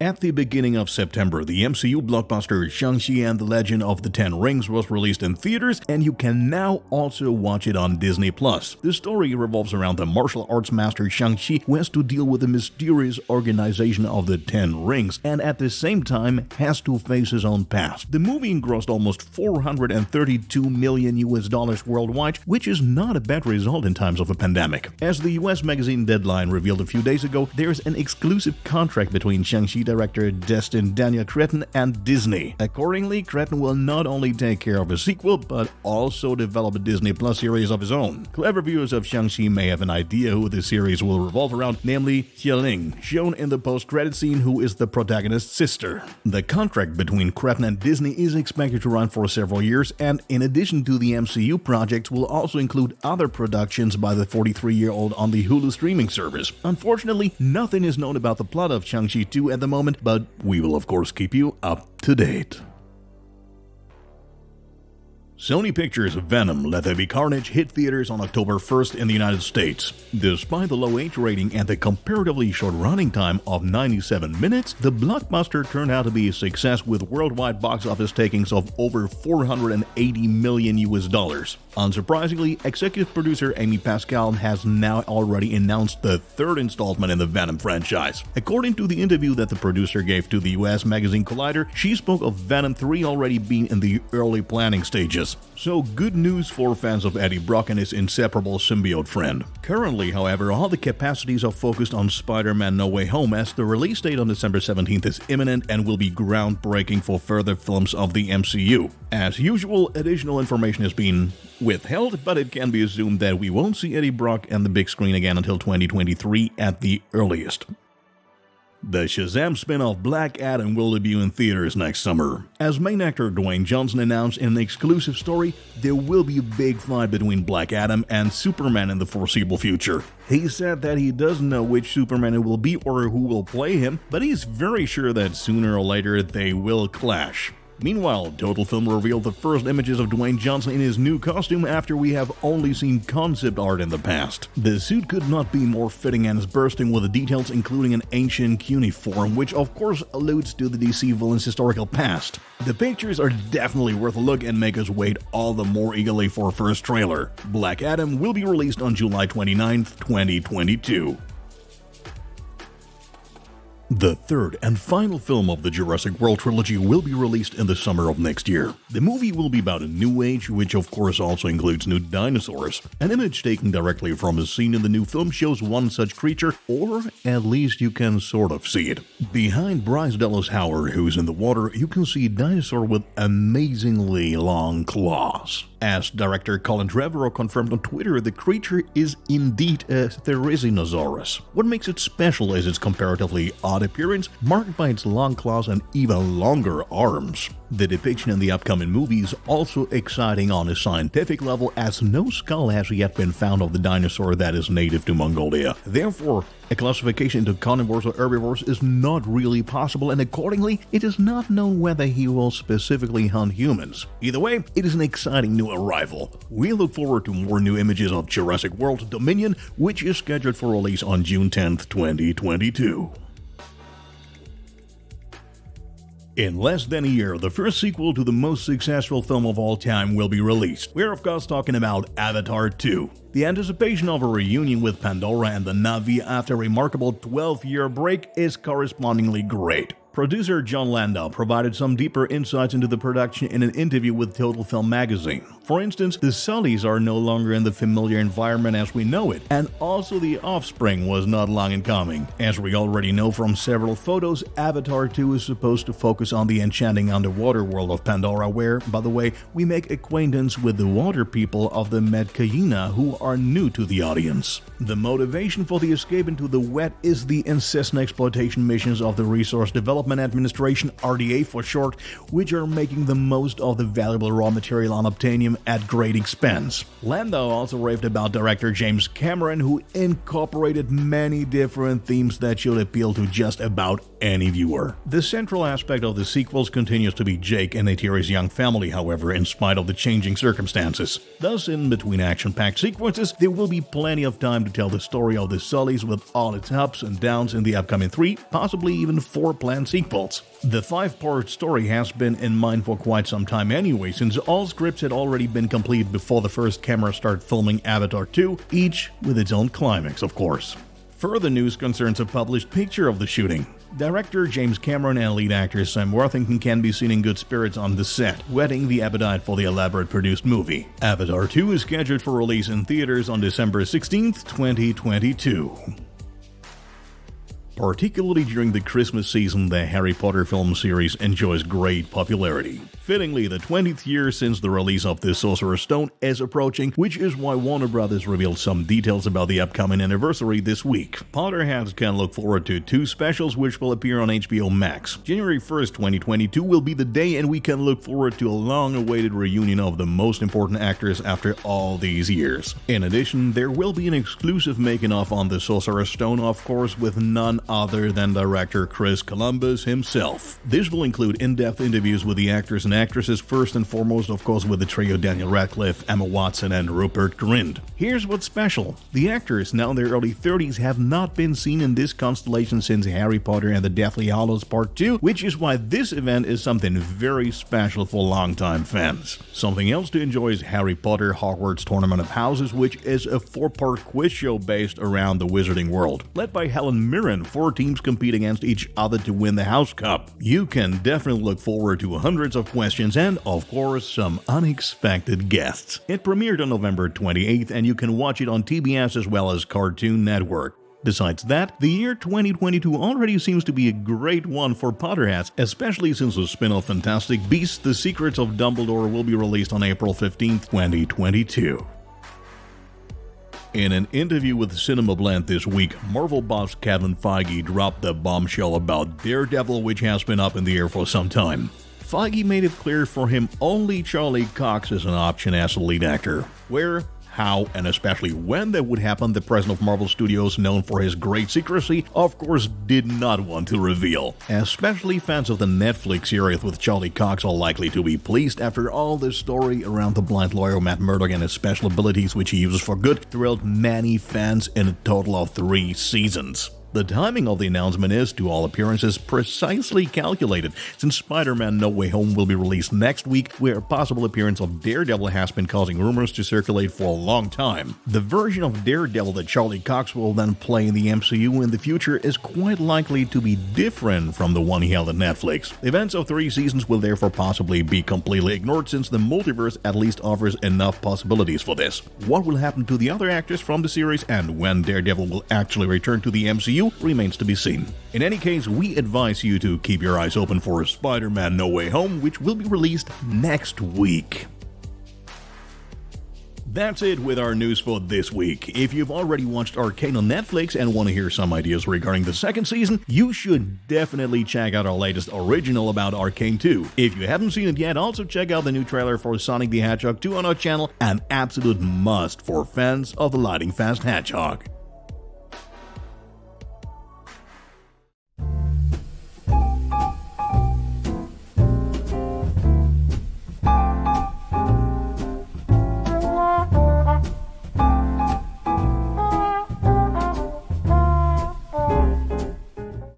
At the beginning of September, the MCU blockbuster Shang-Chi and the Legend of the Ten Rings was released in theaters, and you can now also watch it on Disney+. The story revolves around the martial arts master Shang-Chi, who has to deal with the mysterious organization of the Ten Rings, and at the same time has to face his own past. The movie grossed almost $432 million worldwide, which is not a bad result in times of a pandemic. As the US magazine Deadline revealed a few days ago, there's an exclusive contract between Shang-Chi director Destin Daniel Cretton and Disney. Accordingly, Cretton will not only take care of a sequel, but also develop a Disney Plus series of his own. Clever viewers of Shang-Chi may have an idea who the series will revolve around, namely Xialing, shown in the post-credit scene, who is the protagonist's sister. The contract between Cretton and Disney is expected to run for several years, and in addition to the MCU projects, will also include other productions by the 43-year-old on the Hulu streaming service. Unfortunately, nothing is known about the plot of Shang-Chi 2 at the moment, but we will of course keep you up to date. Sony Pictures' Venom, There Be Carnage hit theaters on October 1st in the United States. Despite the low age rating and the comparatively short running time of 97 minutes, the blockbuster turned out to be a success with worldwide box office takings of over $480 million. Unsurprisingly, executive producer Amy Pascal has now already announced the third installment in the Venom franchise. According to the interview that the producer gave to the US magazine Collider, she spoke of Venom 3 already being in the early planning stages. So good news for fans of Eddie Brock and his inseparable symbiote friend. Currently, however, all the capacities are focused on Spider-Man No Way Home, as the release date on December 17th is imminent and will be groundbreaking for further films of the MCU. As usual, additional information has been withheld, but it can be assumed that we won't see Eddie Brock on the big screen again until 2023 at the earliest. The Shazam spin-off Black Adam will debut in theaters next summer. As main actor Dwayne Johnson announced in an exclusive story, there will be a big fight between Black Adam and Superman in the foreseeable future. He said that he doesn't know which Superman it will be or who will play him, but he's very sure that sooner or later they will clash. Meanwhile, Total Film revealed the first images of Dwayne Johnson in his new costume after we have only seen concept art in the past. The suit could not be more fitting and is bursting with the details, including an ancient cuneiform, which of course alludes to the DC villain's historical past. The pictures are definitely worth a look and make us wait all the more eagerly for a first trailer. Black Adam will be released on July 29th, 2022. The third and final film of the Jurassic World trilogy will be released in the summer of next year. The movie will be about a new age, which of course also includes new dinosaurs. An image taken directly from a scene in the new film shows one such creature, or at least you can sort of see it. Behind Bryce Dallas Howard, who's in the water, you can see a dinosaur with amazingly long claws. As director Colin Trevorrow confirmed on Twitter, the creature is indeed a Therizinosaurus. What makes it special is its comparatively odd appearance, marked by its long claws and even longer arms. The depiction in the upcoming movie is also exciting on a scientific level, as no skull has yet been found of the dinosaur that is native to Mongolia. Therefore, a classification into carnivores or herbivores is not really possible, and accordingly, it is not known whether he will specifically hunt humans. Either way, it is an exciting new arrival. We look forward to more new images of Jurassic World Dominion, which is scheduled for release on June 10th, 2022. In less than a year, the first sequel to the most successful film of all time will be released. We're of course talking about Avatar 2. The anticipation of a reunion with Pandora and the Na'vi after a remarkable 12-year break is correspondingly great. Producer John Landau provided some deeper insights into the production in an interview with Total Film magazine. For instance, the Sullys are no longer in the familiar environment as we know it, and also the offspring was not long in coming. As we already know from several photos, Avatar 2 is supposed to focus on the enchanting underwater world of Pandora, where, by the way, we make acquaintance with the water people of the Medcaina, who are new to the audience. The motivation for the escape into the wet is the incessant exploitation missions of the Resource Development Administration, RDA for short, which are making the most of the valuable raw material unobtainium at great expense. Landau also raved about director James Cameron, who incorporated many different themes that should appeal to just about any viewer. The central aspect of the sequels continues to be Jake and Neytiri's young family, however, in spite of the changing circumstances. Thus, in between action-packed sequences, there will be plenty of time to tell the story of the Sullys with all its ups and downs in the upcoming 3, possibly even 4 planned sequels. The 5-part story has been in mind for quite some time anyway, since all scripts had already been completed before the first camera started filming Avatar 2, each with its own climax, of course. Further news concerns a published picture of the shooting. Director James Cameron and lead actor Sam Worthington can be seen in good spirits on the set, whetting the appetite for the elaborate produced movie. Avatar 2 is scheduled for release in theaters on December 16, 2022. Particularly during the Christmas season, the Harry Potter film series enjoys great popularity. Fittingly, the 20th year since the release of The Sorcerer's Stone is approaching, which is why Warner Bros. Revealed some details about the upcoming anniversary this week. Potterheads can look forward to 2 specials which will appear on HBO Max. January 1st, 2022 will be the day, and we can look forward to a long-awaited reunion of the most important actors after all these years. In addition, there will be an exclusive making-of on The Sorcerer's Stone, of course, with none other than director Chris Columbus himself. This will include in-depth interviews with the actors and actresses, first and foremost, of course, with the trio Daniel Radcliffe, Emma Watson, and Rupert Grint. Here's what's special. The actors, now in their early 30s, have not been seen in this constellation since Harry Potter and the Deathly Hallows Part 2, which is why this event is something very special for longtime fans. Something else to enjoy is Harry Potter Hogwarts Tournament of Houses, which is a 4-part quiz show based around the wizarding world. Led by Helen Mirren, 4 teams compete against each other to win the House Cup. You can definitely look forward to hundreds of questions and, of course, some unexpected guests. It premiered on November 28th, and you can watch it on TBS as well as Cartoon Network. Besides that, the year 2022 already seems to be a great one for Potterheads, especially since the spin-off Fantastic Beasts: The Secrets of Dumbledore will be released on April 15th, 2022. In an interview with Cinema Blend this week, Marvel boss Kevin Feige dropped the bombshell about Daredevil, which has been up in the air for some time. Feige made it clear for him only Charlie Cox is an option as a lead actor. Where, how, and especially when that would happen, the president of Marvel Studios, known for his great secrecy, of course did not want to reveal. Especially fans of the Netflix series with Charlie Cox are likely to be pleased after all the story around the blind lawyer Matt Murdock and his special abilities, which he uses for good, thrilled many fans in a total of 3 seasons. The timing of the announcement is, to all appearances, precisely calculated, since Spider-Man No Way Home will be released next week, where a possible appearance of Daredevil has been causing rumors to circulate for a long time. The version of Daredevil that Charlie Cox will then play in the MCU in the future is quite likely to be different from the one he held at Netflix. Events of 3 seasons will therefore possibly be completely ignored, since the multiverse at least offers enough possibilities for this. What will happen to the other actors from the series and when Daredevil will actually return to the MCU remains to be seen. In any case, we advise you to keep your eyes open for Spider-Man No Way Home, which will be released next week. That's it with our news for this week. If you've already watched Arcane on Netflix and want to hear some ideas regarding the 2nd season, you should definitely check out our latest original about Arcane 2. If you haven't seen it yet, also check out the new trailer for Sonic the Hedgehog 2 on our channel, an absolute must for fans of the lightning-fast hedgehog.